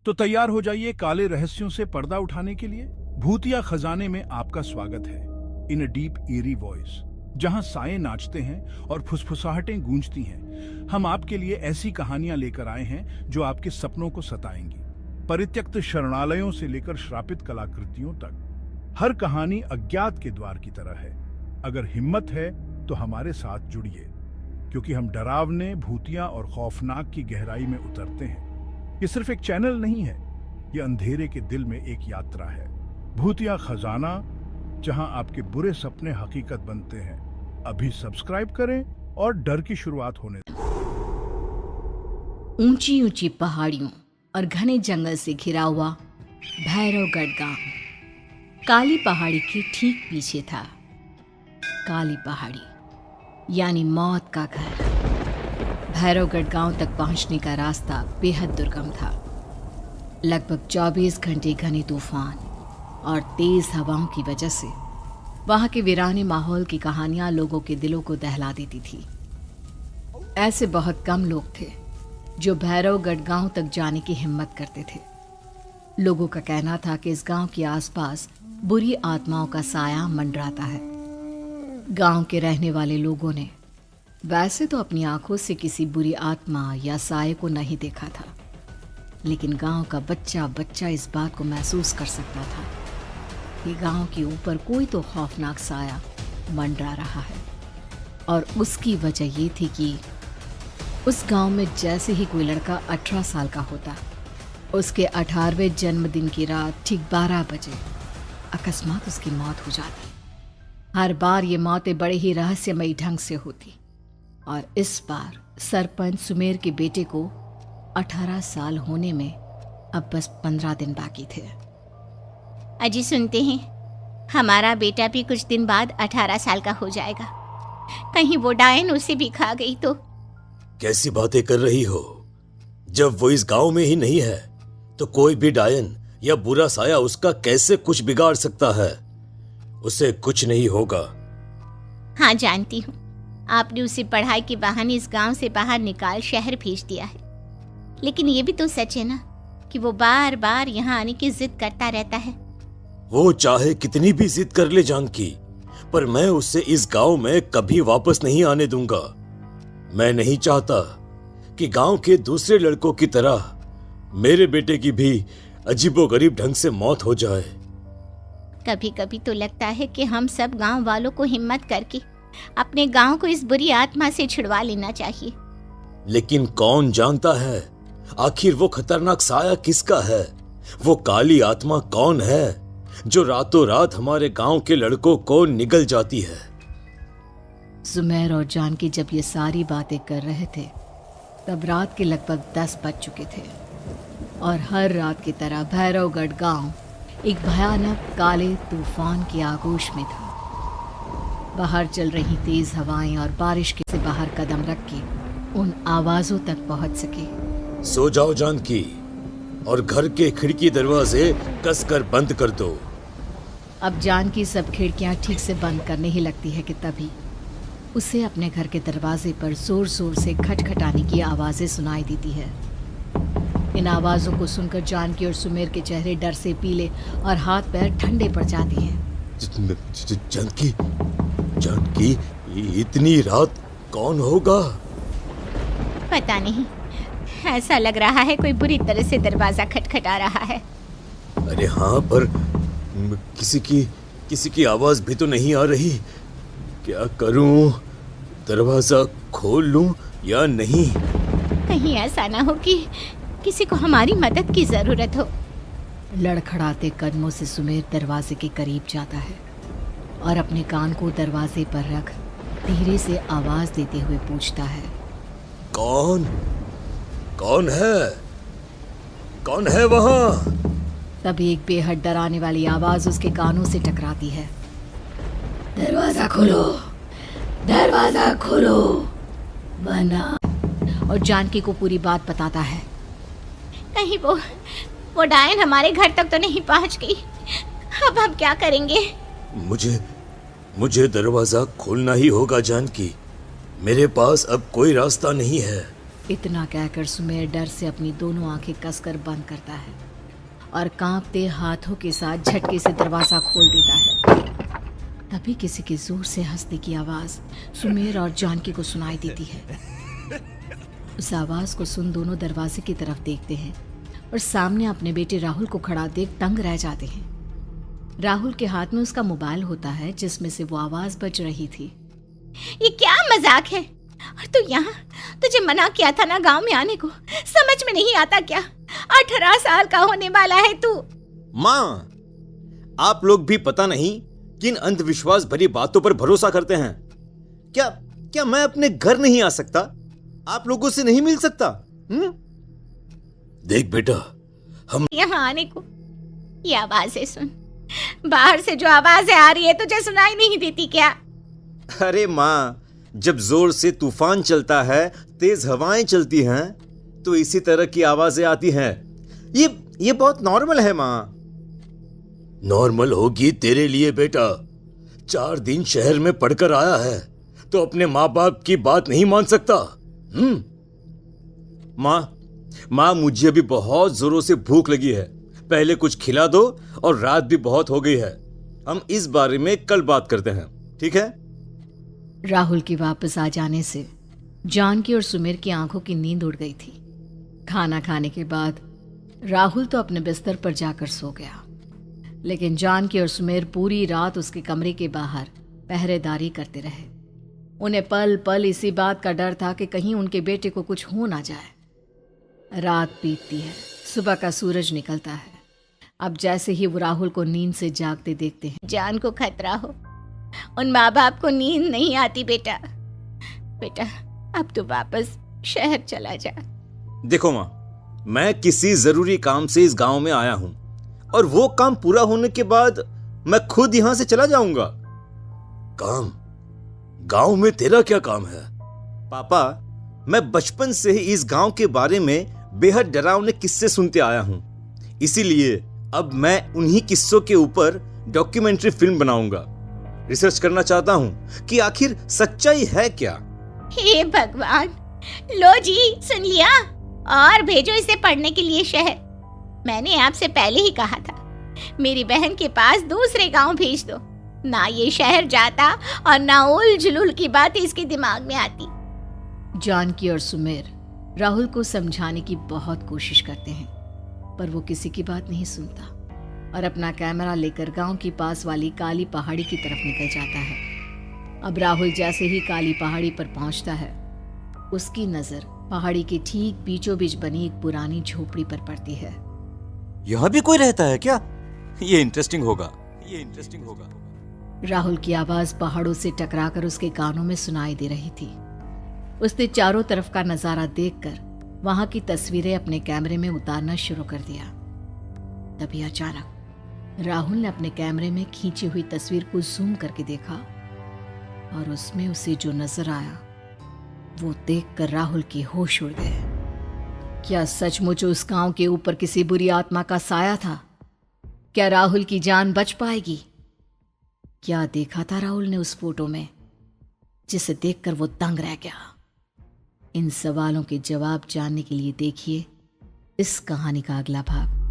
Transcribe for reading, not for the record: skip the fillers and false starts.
तो तैयार हो जाइए काले रहस्यों से पर्दा उठाने के लिए। भूतिया खजाने में आपका स्वागत है। इन अ डीप ईरी वॉइस, जहां साए नाचते हैं और फुसफुसाहटें गूंजती हैं, हम आपके लिए ऐसी कहानियां लेकर आए हैं जो आपके सपनों को सताएंगी। परित्यक्त शरणालयों से लेकर श्रापित कलाकृतियों तक, हर कहानी अज्ञात के द्वार की तरह है। अगर हिम्मत है तो हमारे साथ जुड़िए, क्योंकि हम डरावने, भूतिया और खौफनाक की गहराई में उतरते हैं। ये सिर्फ एक चैनल नहीं है, ये अंधेरे के दिल में एक यात्रा है। भूतिया खजाना, जहां आपके बुरे सपने हकीकत बनते हैं। अभी सब्सक्राइब करें और डर की शुरुआत होने दें। ऊंची ऊंची पहाड़ियों और घने जंगल से घिरा हुआ भैरवगढ़ गांव काली पहाड़ी के ठीक पीछे था। काली पहाड़ी यानी मौत का घर। भैरवगढ़ गांव तक पहुंचने का रास्ता बेहद दुर्गम था। लगभग 24 घंटे घने तूफान और तेज हवाओं की वजह से वहां के वीराने माहौल की कहानियां लोगों के दिलों को दहला देती थी। ऐसे बहुत कम लोग थे जो भैरवगढ़ गांव तक जाने की हिम्मत करते थे। लोगों का कहना था कि इस गांव के आसपास बुरी आत्माओं का साया मंडराता है। गांव के रहने वाले लोगों ने वैसे तो अपनी आंखों से किसी बुरी आत्मा या साये को नहीं देखा था, लेकिन गांव का बच्चा बच्चा इस बात को महसूस कर सकता था कि गांव के ऊपर कोई तो खौफनाक साया मंडरा रहा है। और उसकी वजह ये थी कि उस गांव में जैसे ही कोई लड़का 18 साल का होता, उसके 18वें जन्मदिन की रात ठीक 12 बजे अकस्मात उसकी मौत हो जाती। हर बार ये मौतें बड़े ही रहस्यमयी ढंग से होती, और इस बार सरपंच सुमेर के बेटे को 18 साल होने में अब बस 15 दिन बाकी थे। अजी सुनते हैं, हमारा बेटा भी कुछ दिन बाद 18 साल का हो जाएगा। कहीं वो डायन उसे भी खा गई तो? कैसी बातें कर रही हो? जब वो इस गांव में ही नहीं है तो कोई भी डायन या बुरा साया उसका कैसे कुछ बिगाड़ सकता है? उसे कुछ नहीं होगा। हाँ जानती हूँ, आपने उसे पढ़ाई के बहाने इस गांव से बाहर निकाल शहर भेज दिया है, लेकिन ये भी तो सच है ना कि वो बार बार यहाँ आने की जिद करता रहता है। वो चाहे कितनी भी जिद कर ले जानकी, पर मैं उसे इस गांव में कभी वापस नहीं आने दूंगा। मैं नहीं चाहता कि गांव के दूसरे लड़कों की तरह मेरे बेटे की भी अजीबोगरीब ढंग से मौत हो जाए। कभी कभी तो लगता है कि हम सब गांव वालों को हिम्मत करके अपने गांव को इस बुरी आत्मा से छुड़वा लेना चाहिए। लेकिन कौन जानता है आखिर वो खतरनाक साया किसका है? वो काली आत्मा कौन है जो रातों रात हमारे गांव के लड़कों को निगल जाती है? सुमेर और जानकी जब ये सारी बातें कर रहे थे, तब रात के लगभग 10 बज चुके थे, और हर रात की तरह भैरवगढ़ गांव एक भयानक काले तूफान की आगोश में था। बाहर चल रही तेज हवाएं और बारिश के से बाहर कदम रख के उन आवाजों तक पहुंच सके। सो जाओ जानकी, और घर के खिड़की दरवाजे कसकर बंद कर दो। अब जानकी सब खिड़कियां ठीक से बंद करने ही लगती है कि तभी उसे अपने घर के दरवाजे पर जोर जोर से खटखटाने की आवाजें सुनाई देती है। इन आवाजों को सुनकर जानकी और सुमेर के चेहरे डर से पीले और हाथ पैर ठंडे पड़ जाते हैं। जानकी, जानकी, इतनी रात कौन होगा? पता नहीं, ऐसा लग रहा है कोई बुरी तरह से दरवाजा खटखटा रहा है। अरे हाँ, पर किसी की आवाज भी तो नहीं आ रही। क्या करूं? दरवाजा खोल लूं या नहीं? कहीं ऐसा ना हो कि किसी को हमारी मदद की जरूरत हो। लड़खड़ाते कदमों से सुमेर दरवाजे के करीब जाता है और अपने कान को दरवाजे पर रख धीरे से आवाज देते हुए पूछता है, कौन कौन है? कौन है वहां? तभी एक बेहद डराने वाली आवाज उसके कानों से टकराती है। दरवाजा खोलो, दरवाजा खोलो, वरना। और जानकी को पूरी बात बताता है। कहीं वो डायन हमारे घर तक तो नहीं पहुंच गई? अब हम क्या करेंगे? मुझे दरवाजा खोलना ही होगा जानकी। मेरे पास अब कोई रास्ता नहीं है। इतना कहकर सुमेर डर से अपनी दोनों आंखें कसकर बंद करता है और कांपते हाथों के साथ झटके से दरवाजा खोल देता है। तभी किसी के जोर से हंसने की आवाज सुमेर और जानकी को सुनाई देती है। उस आवाज को सुन दोनों दरवाजे की तरफ देखते हैं और सामने अपने बेटे राहुल को खड़ा देख दंग रह जाते हैं। राहुल के हाथ में उसका मोबाइल होता है जिसमें से वो आवाज बज रही थी। ये क्या मजाक है? और तू यहाँ, तुझे मना किया था ना गांव में आने को, समझ में नहीं आता क्या? 18 साल का होने वाला है तू। माँ, आप लोग भी पता नहीं किन अंधविश्वास भरी बातों पर भरोसा करते हैं। क्या मैं अपने घर नहीं आ सकता? आप लोगों से नहीं मिल सकता? देख बेटा, हम यहाँ आने को ये आवाजें सुन। बाहर से जो आवाजें आ रही है तुझे सुनाई नहीं देती क्या? अरे माँ, जब जोर से तूफान चलता है, तेज हवाएं चलती हैं, तो इसी तरह की आवाजें आती हैं। ये बहुत नॉर्मल है माँ। नॉर्मल होगी तेरे लिए बेटा। 4 दिन शहर में पढ़कर आया है तो अपने माँ बाप की बात नहीं मान सकता। माँ, मुझे अभी बहुत जोरों से भूख लगी है। पहले कुछ खिला दो, और रात भी बहुत हो गई है। हम इस बारे में कल बात करते हैं, ठीक है? राहुल के वापस आ जाने से जानकी और सुमेर की आंखों की नींद उड़ गई थी। खाना खाने के बाद राहुल तो अपने बिस्तर पर जाकर सो गया, लेकिन जानकी और सुमेर पूरी रात उसके कमरे के बाहर पहरेदारी करते रहे। उन्हें पल पल इसी बात का डर था कि कहीं उनके बेटे को कुछ हो ना जाए। रात बीतती है, सुबह का सूरज निकलता है। अब जैसे ही वो राहुल को नींद से जागते देखते हैं, जान को खतरा हो, उन माँ बाप को नींद नहीं आती। बेटा अब तू वापस शहर चला जा। देखो माँ, मैं किसी जरूरी काम से इस गांव में आया हूं, और वो काम पूरा होने के बाद मैं खुद यहां से चला जाऊंगा। काम? गांव में तेरा क्या काम है? पापा, मैं बचपन से ही इस गांव के बारे में बेहद डरावने किस्से सुनते आया हूं, इसीलिए अब मैं उन्हीं किस्सों के ऊपर डॉक्यूमेंट्री फिल्म बनाऊंगा। रिसर्च करना चाहता हूं कि आखिर सच्चाई है क्या। हे भगवान, लो जी, सुन लिया, और भेजो इसे पढ़ने के लिए शहर। मैंने आपसे पहले ही कहा था, मेरी बहन के पास दूसरे गांव भेज दो। ना ये शहर जाता और ना उल जुलूल की बात इसके दिमाग में आती। जानकी और सुमेर राहुल को समझाने की बहुत कोशिश करते हैं, पर वो किसी की बात नहीं सुनता और अपना कैमरा लेकर गांव की पास वाली काली पहाड़ी की तरफ निकल जाता है। अब राहुल जैसे ही काली पहाड़ी पर पहुंचता है, उसकी नजर पहाड़ी के ठीक बीचों बीच बनी एक पुरानी झोपड़ी पर पड़ती है। यहाँ भी कोई रहता है क्या? ये इंटरेस्टिंग होगा। राहुल की आवाज पहाड़ों से टकराकर उसके कानों में सुनाई दे रही थी। उसने चारों तरफ का नजारा देखकर वहां की तस्वीरें अपने कैमरे में उतारना शुरू कर दिया। तभी अचानक राहुल ने अपने कैमरे में खींची हुई तस्वीर को जूम करके देखा, और उसमें उसे जो नजर आया वो देखकर राहुल की होश उड़ गए। क्या सचमुच उस गांव के ऊपर किसी बुरी आत्मा का साया था? क्या राहुल की जान बच पाएगी? क्या देखा था राहुल ने उस फोटो में जिसे देखकर वो दंग रह गया? इन सवालों के जवाब जानने के लिए देखिए इस कहानी का अगला भाग।